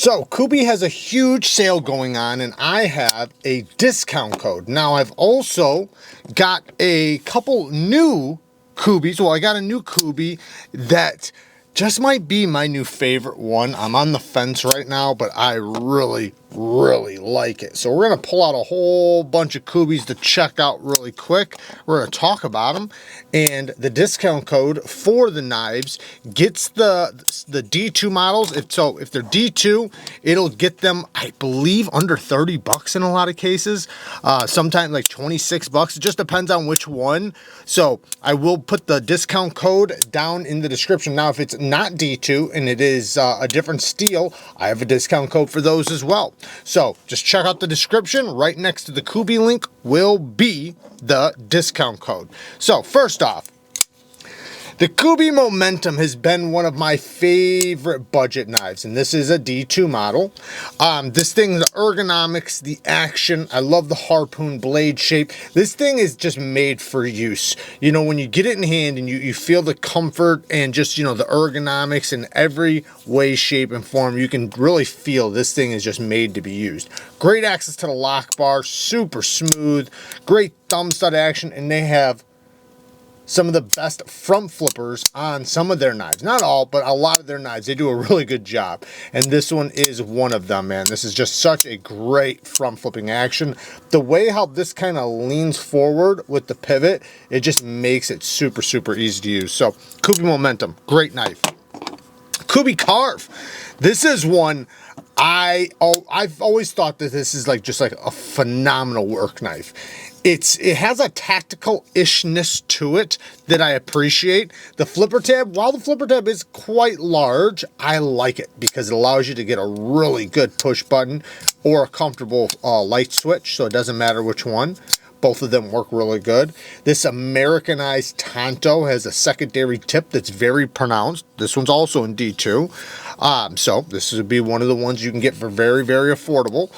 So KUBEY has a huge sale going on, and I have a discount code. Now I've also got a couple new KUBEYs. Well, I got a new KUBEY that just might be my new favorite one. I'm on the fence right now, but I really like it. So we're gonna pull out a whole bunch of KUBEYs to check out really quick. We're gonna talk about them, and the discount code for the knives gets the D2 models. If they're D2, it'll get them, I believe, under 30 bucks in a lot of cases. Sometimes like 26 bucks. It just depends on which one. So I will put the discount code down in the description. Now, if it's not D2 and it is a different steel, I have a discount code for those as well. So just check out the description. Right next to the KUBEY link will be the discount code. So first off, the KUBEY Momentum has been one of my favorite budget knives, and this is a D2 model. This thing, the ergonomics, the action, I love the harpoon blade shape. This thing is just made for use. You know, when you get it in hand and you feel the comfort and just, you know, the ergonomics in every way, shape, and form, you can really feel this thing is just made to be used. Great access to the lock bar, super smooth, great thumb stud action, and they have some of the best front flippers on some of their knives. Not all, but a lot of their knives. They do a really good job. And this one is one of them, man. This is just such a great front flipping action. The way how this kind of leans forward with the pivot, it just makes it super easy to use. So KUBEY Momentum, great knife. KUBEY Carve. This is one I've always thought that this is just like a phenomenal work knife. It has a tactical-ishness to it that I appreciate. The flipper tab, while the flipper tab is quite large, I like it because it allows you to get a really good push button or a comfortable light switch, so it doesn't matter which one. Both of them work really good. This Americanized Tanto has a secondary tip that's very pronounced. This one's also in D2. So this would be one of the ones you can get for very affordable.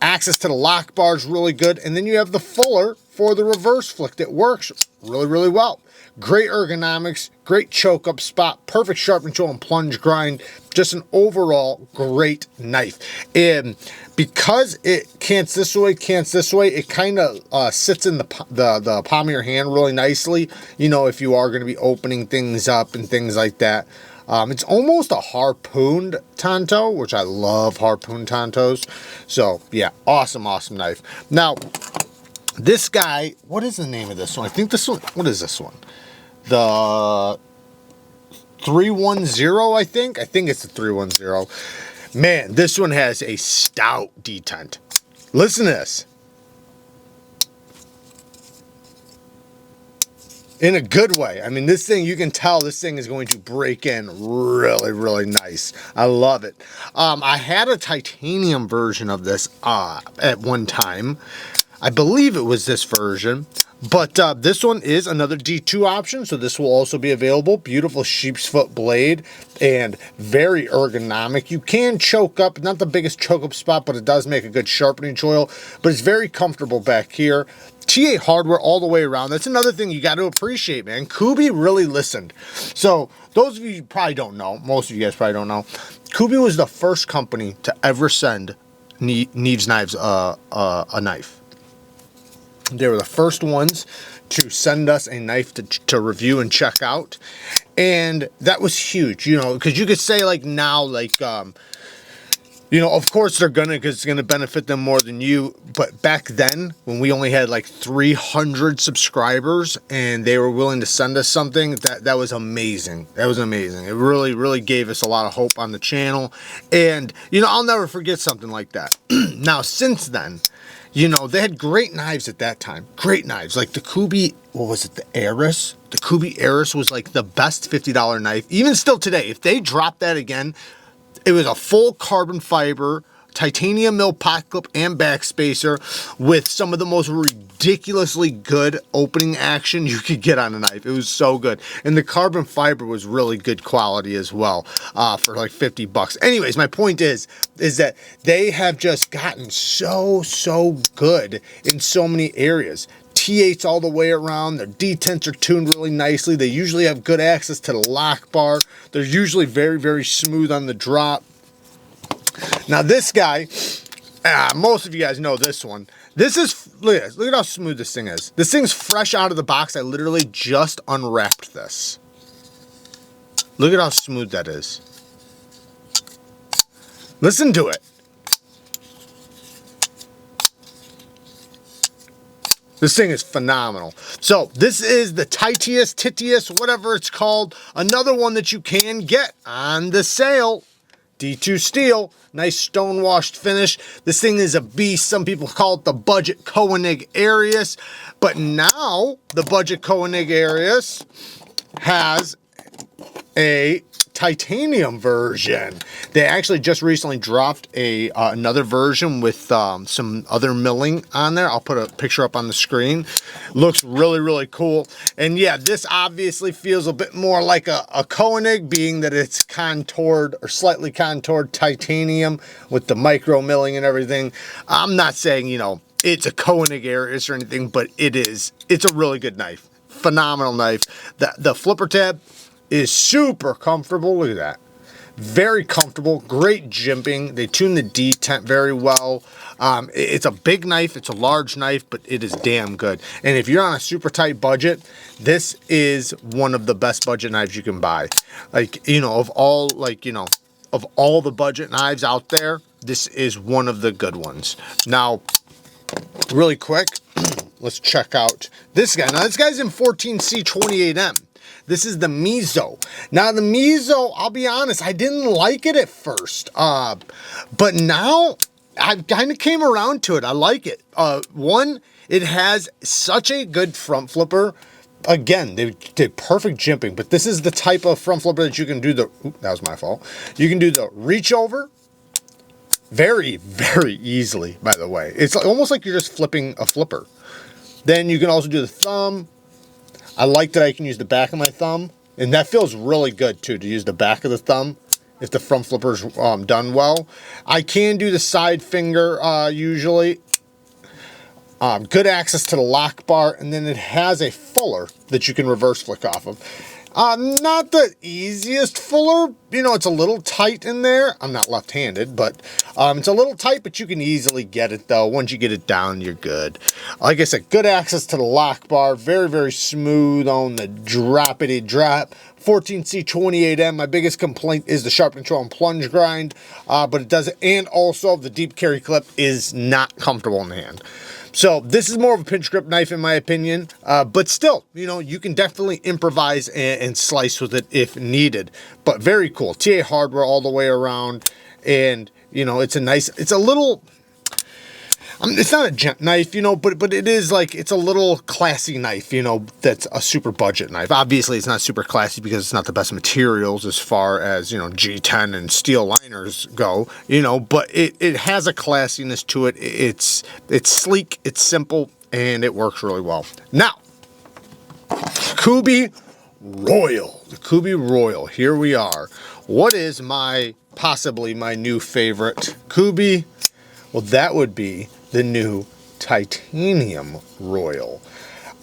Access to the lock bar is really good. And then you have the fuller for the reverse flick that works really well. Great ergonomics, great choke up spot, perfect sharp control and plunge grind. Just an overall great knife. And because it cants this way, it kind of sits in the palm of your hand really nicely. You know, if you are going to be opening things up and things like that. It's almost a harpooned Tanto, which I love harpoon Tantos. So yeah, awesome knife. Now, this guy, what is the name of this one? I think this one, what is this one? The 310, I think it's the 310. Man, this one has a stout detent. Listen to this. In a good way. I mean, this thing, you can tell this thing is going to break in really nice. I love it. I had a titanium version of this at one time. I believe it was this version. But this one is another D2 option, so this will also be available. Beautiful sheep's foot blade and very ergonomic. You can choke up, not the biggest choke up spot, but it does make a good sharpening choil. But it's very comfortable back here. TA hardware all the way around. That's another thing you got to appreciate, man. KUBEY really listened. So those of you probably don't know, most of you guys probably don't know, KUBEY was the first company to ever send NEEVES Knives a knife. They were the first ones to send us a knife to review and check out. And that was huge, you know, because you could say now, you know, of course they're gonna, because it's gonna benefit them more than you. But back then, when we only had 300 subscribers and they were willing to send us something, that was amazing. That was amazing. It really gave us a lot of hope on the channel. And, you know, I'll never forget something like that. Now, since then, you know, they had great knives at that time. Great knives. Like the KUBEY, what was it, the Eris? The KUBEY Eris was the best $50 knife. Even still today, if they drop that again, it was a full carbon fiber, titanium mill pocket clip and backspacer with some of the most ridiculously good opening action you could get on a knife. It was so good. And the carbon fiber was really good quality as well for 50 bucks. Anyways, my point is that they have just gotten so good in so many areas. T8s all the way around. Their detents are tuned really nicely. They usually have good access to the lock bar. They're usually very smooth on the drop. Now this guy, most of you guys know this one. This is, look at this. Look at how smooth this thing is. This thing's fresh out of the box. I literally just unwrapped this. Look at how smooth that is. Listen to it. This thing is phenomenal. So this is the TITYUS, whatever it's called. Another one that you can get on the sale. D2 steel, nice stone washed finish. This thing is a beast. Some people call it the budget Koenig Arius, but now the budget Koenig Arius has a titanium version. They actually just recently dropped a another version with some other milling on there. I'll put a picture up on the screen. Looks really, really cool. And yeah, this obviously feels a bit more like a Koenig, being that it's contoured or slightly contoured titanium with the micro milling and everything. I'm not saying, you know, it's a Koenig Arius or anything, but it's a really good knife. Phenomenal knife. The flipper tab is super comfortable. Look at that. Very comfortable. Great jimping. They tune the detent very well. It's a big knife. It's a large knife, but it is damn good. And if you're on a super tight budget, this is one of the best budget knives you can buy. Like, you know, of all the budget knives out there, this is one of the good ones. Now, really quick, let's check out this guy. Now, this guy's in 14C28M. This is the Mizo. Now the Mizo, I'll be honest, I didn't like it at first, but now I kind of came around to it. I like it. One, it has such a good front flipper. Again, they did perfect jimping, but this is the type of front flipper that you can do the, that was my fault. You can do the reach over very, very easily, by the way. It's almost like you're just flipping a flipper. Then you can also do the thumb. I like that I can use the back of my thumb, and that feels really good too, to use the back of the thumb if the front flipper's done well. I can do the side finger usually. Good access to the lock bar, and then it has a fuller that you can reverse flick off of. Not the easiest fuller, you know, it's a little tight in there. I'm not left-handed, but it's a little tight, but you can easily get it though. Once you get it down, you're good. Like I said, good access to the lock bar, very, very smooth on the droppity drop. 14C28M, my biggest complaint is the sharp control and plunge grind, but it does it, and also the deep carry clip is not comfortable in the hand. So this is more of a pinch grip knife in my opinion, but still, you know, you can definitely improvise and slice with it if needed. But very cool. TA hardware all the way around, and you know, it's a nice, it's a little, it's not a gent knife, you know, but it is like, it's a little classy knife, you know, that's a super budget knife. Obviously, it's not super classy because it's not the best materials as far as, you know, G10 and steel liners go, you know, but it has a classiness to it. It's sleek, it's simple, and it works really well. Now, KUBEY Royal. The KUBEY Royal. Here we are. What is possibly my new favorite KUBEY? Well, that would be the new Titanium Royal.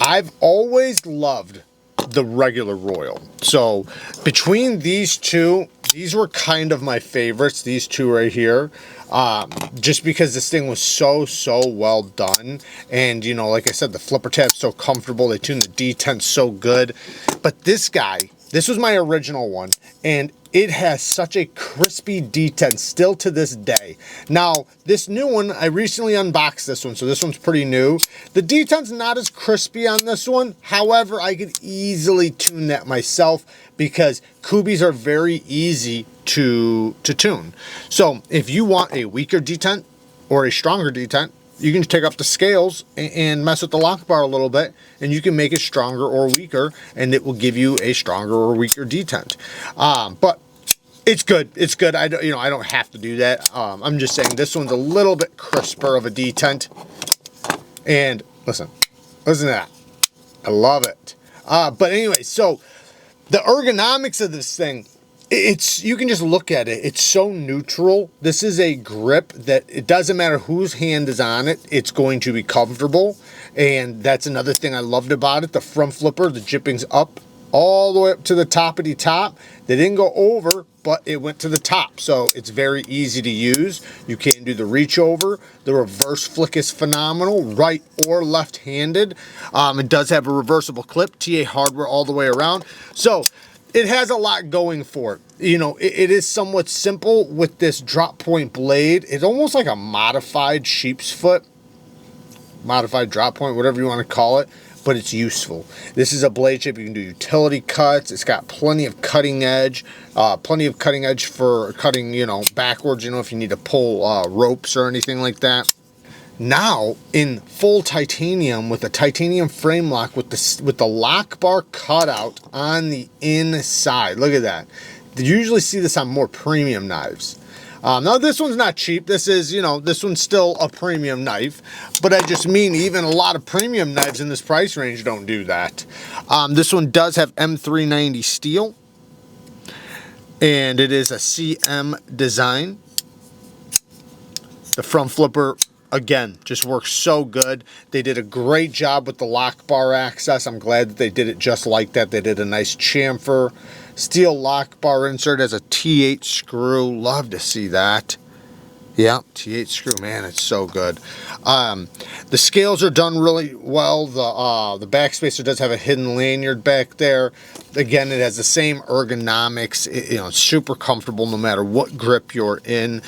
I've always loved the regular Royal. So between these two, these were kind of my favorites, these two right here. Just because this thing was so well done. And, you know, like I said, the flipper tab's so comfortable. They tuned the detent so good. But this guy, this was my original one, and it has such a crispy detent still to this day. Now, this new one, I recently unboxed this one, so this one's pretty new. The detent's not as crispy on this one. However, I could easily tune that myself because KUBEYs are very easy to tune. So if you want a weaker detent or a stronger detent, you can take up the scales and mess with the lock bar a little bit, and you can make it stronger or weaker, and it will give you a stronger or weaker detent. But it's good. It's good. I don't have to do that. I'm just saying this one's a little bit crisper of a detent. And listen to that. I love it. But anyway, so the ergonomics of this thing, you can just look at it. It's so neutral. This is a grip that it doesn't matter whose hand is on it. It's going to be comfortable. And that's another thing I loved about it. The front flipper, the jipping's up all the way up to the toppity top. They didn't go over, but it went to the top, so it's very easy to use. You can do the reach over. The reverse flick is phenomenal, right or left-handed. It does have a reversible clip, TA hardware all the way around. So it has a lot going for it. You know, it is somewhat simple with this drop point blade. It's almost like a modified sheep's foot, modified drop point, whatever you want to call it, but it's useful. This is a blade shape. You can do utility cuts. It's got plenty of cutting edge for cutting, you know, backwards, you know, if you need to pull ropes or anything like that. Now in full titanium with a titanium frame lock with the lock bar cutout on the inside. Look at that. You usually see this on more premium knives. Now this one's not cheap. This is, you know, this one's still a premium knife, but I just mean even a lot of premium knives in this price range don't do that. This one does have M390 steel, and it is a CM design. The front flipper, again, just works so good. They did a great job with the lock bar access. I'm glad that they did it just like that. They did a nice chamfer. Steel lock bar insert as a T8 screw. Love to see that. Yeah, T8 screw, man, it's so good. The scales are done really well. The backspacer does have a hidden lanyard back there. Again, it has the same ergonomics. You know, it's super comfortable no matter what grip you're in.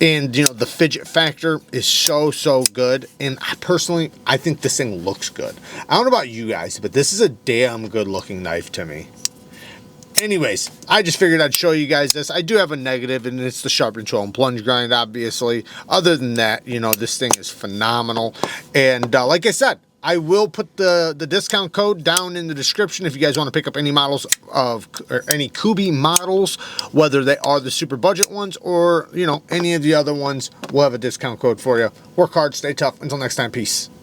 And, you know, the fidget factor is so good. And I think this thing looks good. I don't know about you guys, but this is a damn good looking knife to me. Anyways, I just figured I'd show you guys this. I do have a negative, and it's the sharp control and plunge grind, obviously. Other than that, you know, this thing is phenomenal. And like I said, I will put the discount code down in the description if you guys want to pick up any models or any KUBEY models, whether they are the super budget ones or, you know, any of the other ones. We'll have a discount code for you. Work hard, stay tough. Until next time, peace.